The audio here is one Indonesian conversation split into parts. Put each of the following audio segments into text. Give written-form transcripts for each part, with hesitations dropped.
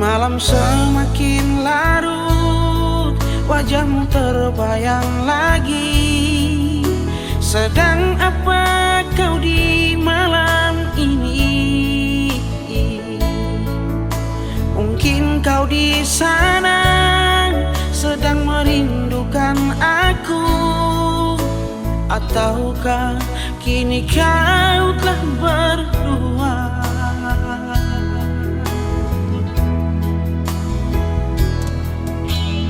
Malam semakin larut, wajahmu terbayang lagi. Sedang apa kau di malam ini? Mungkin kau di sana sedang merindukan aku, ataukah kini kau telah berdua?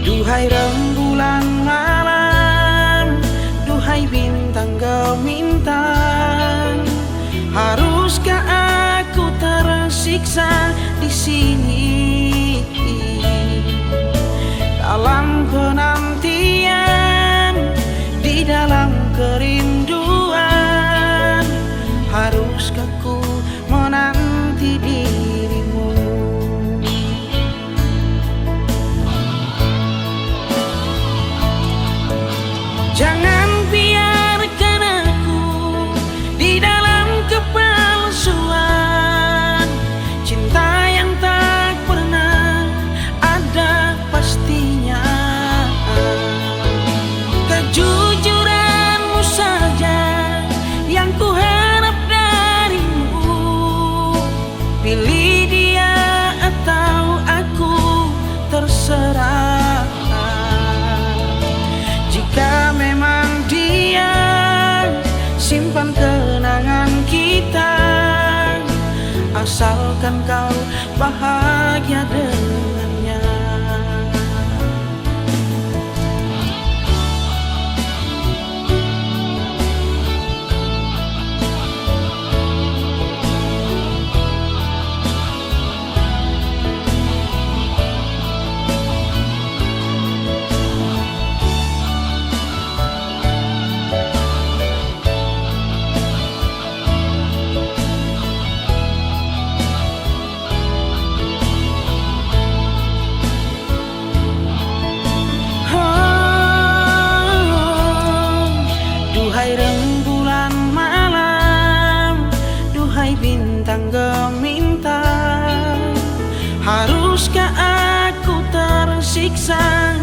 Duhai rembulan malam, duhai bintang gemintang, haruskah aku tersiksa di sini? Dalam penantian, di dalam kerinduan, haruskah ku menanti dirimu? Jangan biarkan aku di dalam kepalsuan, cinta yang tak pernah ada pastinya. Kejujuranmu saja yang ku harap darimu. Pilih dia atau aku, terserah. Jika memang dia, simpan kenangan kita, asalkan kau bahagia dengannya. Duhai rembulan malam, duhai bintang gemintang, haruskah aku tersiksa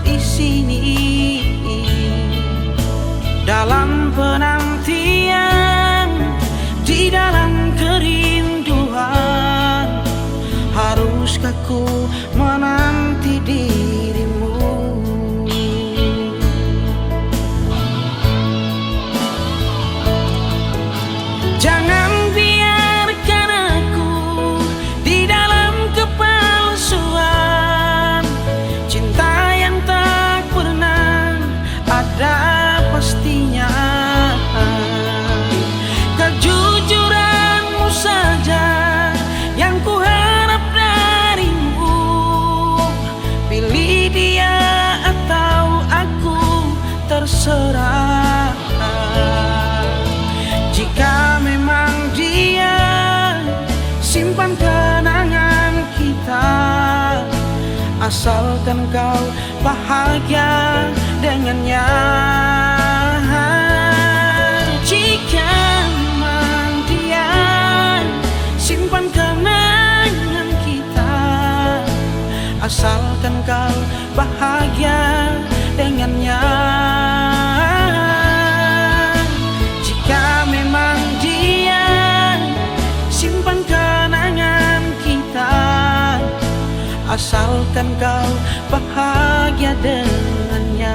di sini? Dalam penantian, di dalam kerinduan, haruskah ku menanti dirimu? Jangan biarkan aku di dalam kepalsuan, cinta yang tak pernah ada pastinya. Kejujuranmu saja yang ku harap darimu. Pilih dia atau aku, terserah. Jika memang dia, simpan kenangan kita, asalkan kau bahagia dengannya. Jika memang dia, simpan kenangan kita, asalkan kau bahagia dengannya. Asalkan kau bahagia dengannya,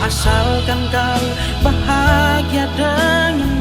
asalkan kau bahagia dengannya.